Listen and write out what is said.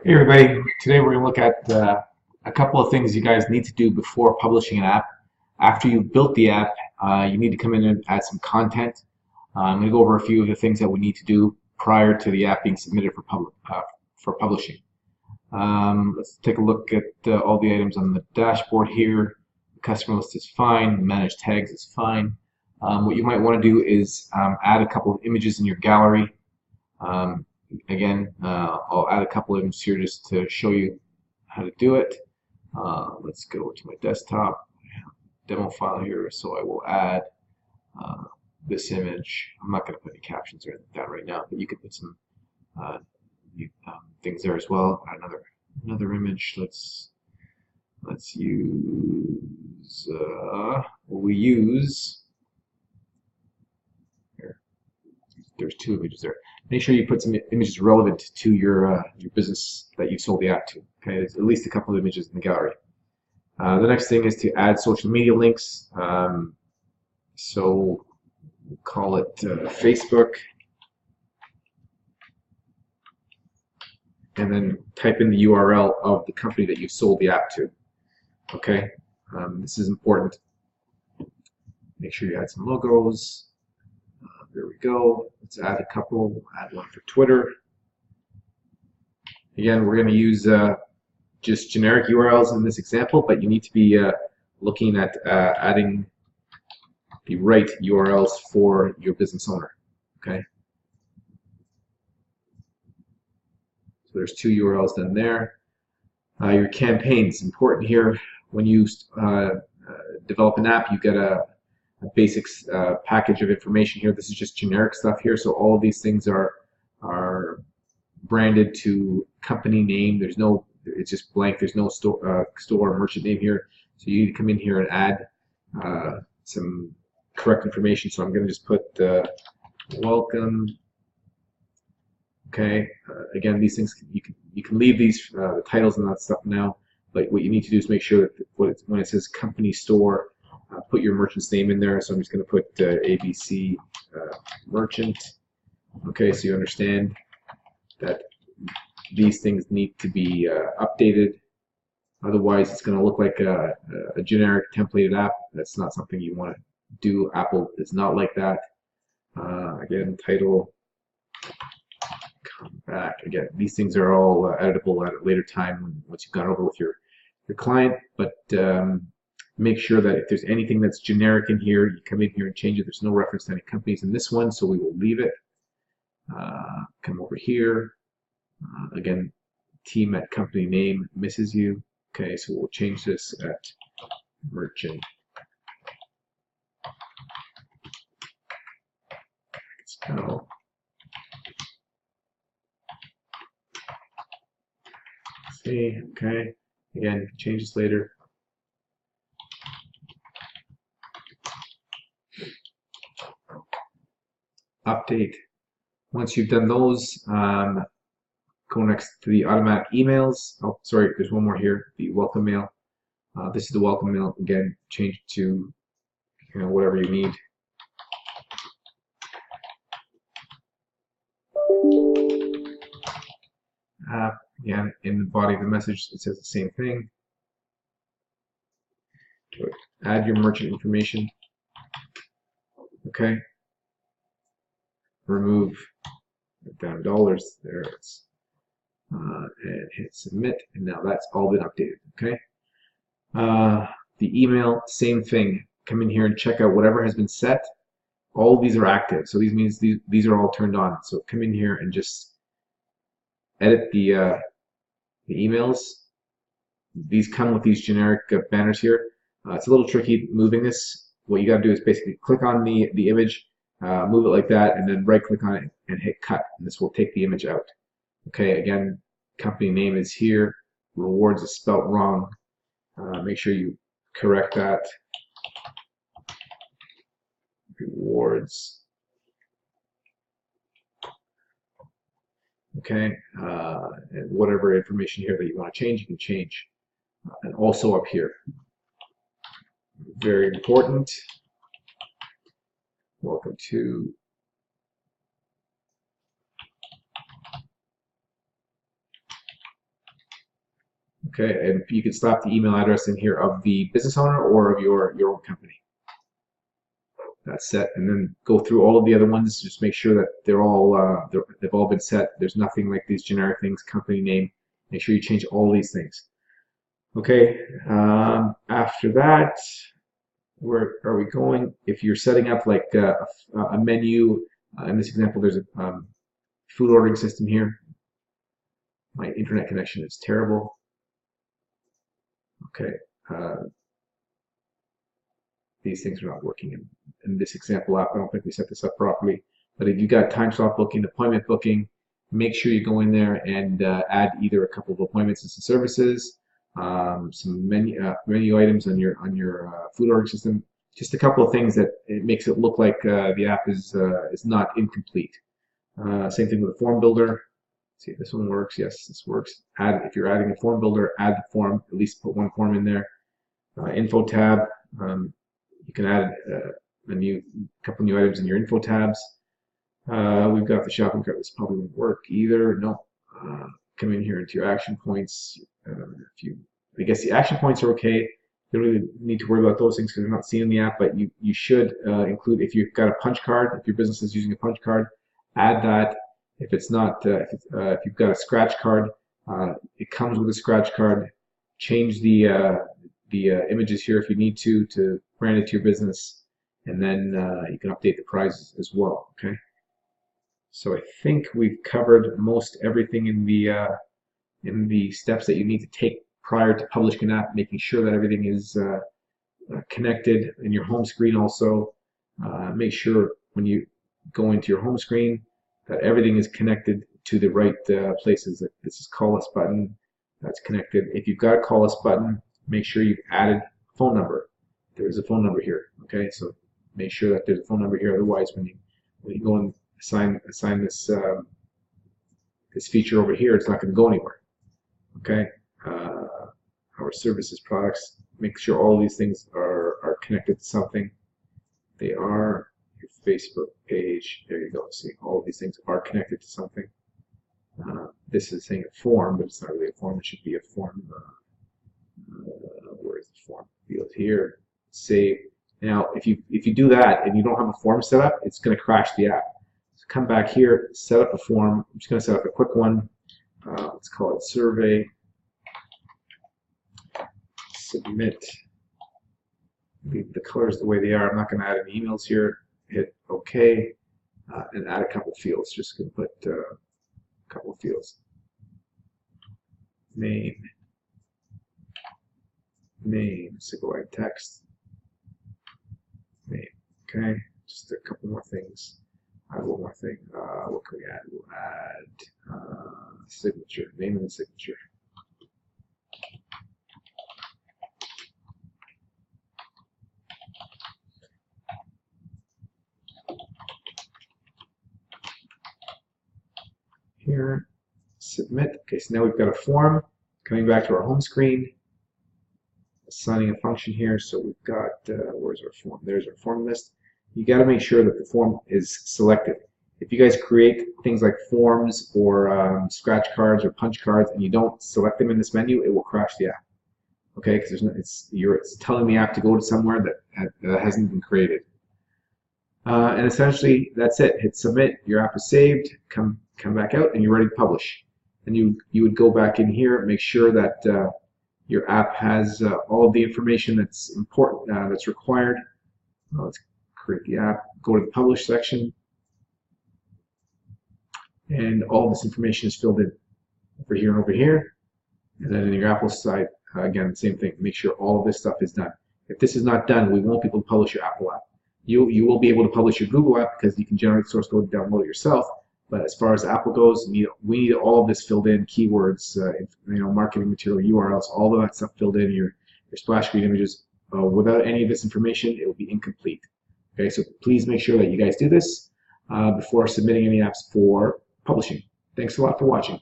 Hey everybody, today we're going to look at a couple of things you guys need to do before publishing an app. After you've built the app, you need to come in and add some content. I'm going to go over a few of the things that we need to do prior to the app being submitted for publishing. Let's take a look at all the items on the dashboard here. The customer list is fine, manage tags is fine. What you might want to do is add a couple of images in your gallery. Again, I'll add a couple of images here just to show you how to do it. Let's go to my desktop, demo file here, so I will add this image. I'm not going to put any captions or anything down right now, but you could put some uh, things there as well. Another image. Let's use we use here. There's two images there. Make sure you put some images relevant to your business that you sold the app to. Okay, there's at least a couple of images in the gallery. The next thing is to add social media links. So we'll call it Facebook, and then type in the URL of the company that you sold the app to. Okay, this is important. Make sure you add some logos. There we go. Let's add a couple. We'll add one for Twitter. Again, we're going to use just generic URLs in this example, but you need to be looking at adding the right URLs for your business owner. Okay. So there's two URLs done there. Your campaigns, important here. When you develop an app, you get a basic package of information here. This is just generic stuff here. So all of these things are branded to company name. There's no, it's just blank. There's no store or merchant name here. So you need to come in here and add some correct information. So I'm going to just put welcome. Okay. Again, these things you can leave these the titles and that stuff now. But what you need to do is make sure that when it says company store, put your merchant's name in there. So I'm just going to put ABC merchant. Okay, so you understand that these things need to be updated. Otherwise, it's going to look like a generic templated app. That's not something you want to do. Apple is not like that. Again, title, come back. Again, these things are all editable at a later time once you've gone over with your client. But make sure that if there's anything that's generic in here, you come in here and change it. There's no reference to any companies in this one, so we will leave it. Come over here. Again, team at company name misses you. Okay, so we'll change this at merchant. Let's go. See, okay. Again, change this later. Update. Once you've done those, go next to the automatic emails. Oh, sorry, there's one more here, the welcome mail. This is the welcome mail. Again, change it to whatever you need. Again, in the body of the message, it says the same thing. Add your merchant information. Okay. Remove down dollars. There it's and hit submit, and now that's all been updated. Okay. The email, same thing. Come in here and check out whatever has been set. All of these are active, so these means these are all turned on. So come in here and just edit the emails. These come with these generic banners here. It's a little tricky moving this. What you got to do is basically click on the image, move it like that, and then right click on it and hit cut, and this will take the image out. Okay, again, company name is here. Rewards is spelt wrong. Make sure you correct that. Rewards. Okay, and whatever information here that you want to change, you can change. And also up here, very important. Welcome to Okay, and you can slap the email address in here of the business owner or of your own company. That's set, and then go through all of the other ones. Just make sure that they've all been set. There's nothing like these generic things. Company name. Make sure you change all these things. Okay. After that, where are we going? If you're setting up like a menu, in this example, there's a food ordering system here. My internet connection is terrible. Okay. These things are not working in this example app. I don't think we set this up properly. But if you got time slot booking, appointment booking, make sure you go in there and add either a couple of appointments and some services, some menu items on your food ordering system. Just a couple of things that it makes it look like the app is not incomplete. Same thing with the form builder. See if this one works. Yes, this works. If you're adding a form builder, add the form. At least put one form in there. Info tab. You can add a couple new items in your info tabs. We've got the shopping cart. This probably won't work either. No. Come in here into your action points. I guess the action points are okay. You don't really need to worry about those things because they're not seen in the app. But you should include, if you've got a punch card, if your business is using a punch card, add that. If it's not, if you've got a scratch card, it comes with a scratch card. Change the images here if you need to brand it to your business, and then you can update the prices as well. Okay. So I think we've covered most everything in the steps that you need to take prior to publishing an app, making sure that everything is connected in your home screen. Also, make sure when you go into your home screen that everything is connected to the right places. This is call us button. That's connected. If you've got a call us button, make sure you've added a phone number. There is a phone number here. Okay, so make sure that there's a phone number here. Otherwise, when you go and assign this this feature over here, it's not going to go anywhere. Okay, our services, products. Make sure all these things are connected to something. They are. Your Facebook page. There you go. See, all of these things are connected to something. This is saying a form, but it's not really a form. It should be a form. Where is the form field here? Save. Now, if you do that and you don't have a form set up, it's going to crash the app. So come back here, set up a form. I'm just going to set up a quick one. Let's call it survey. Submit. Leave the colors the way they are. I'm not going to add any emails here. Hit OK and add a couple fields. Just going to put a couple of fields. Name, single line text, name. Okay, just a couple more things. Add one more thing. What can we add? We'll add signature, name and signature. Here, submit. Okay, so now we've got a form. Coming back to our home screen, assigning a function here. So we've got, where's our form? There's our form list. You got to make sure that the form is selected. If you guys create things like forms or scratch cards or punch cards and you don't select them in this menu, it will crash the app. Okay, because it's telling the app to go to somewhere that hasn't been created. And essentially, that's it. Hit submit. Your app is saved. Come back out, and you're ready to publish. And you would go back in here, make sure that your app has all of the information that's important, that's required. Let's create the app. Go to the publish section, and all this information is filled in over here and over here. And then in your Apple side, again, same thing. Make sure all of this stuff is done. If this is not done, we won't be able to publish your Apple app. You will be able to publish your Google app because you can generate the source code and download it yourself. But as far as Apple goes, we need all of this filled in, keywords, marketing material, URLs, all of that stuff filled in, your splash screen images. Without any of this information, it will be incomplete. Okay, so please make sure that you guys do this before submitting any apps for publishing. Thanks a lot for watching.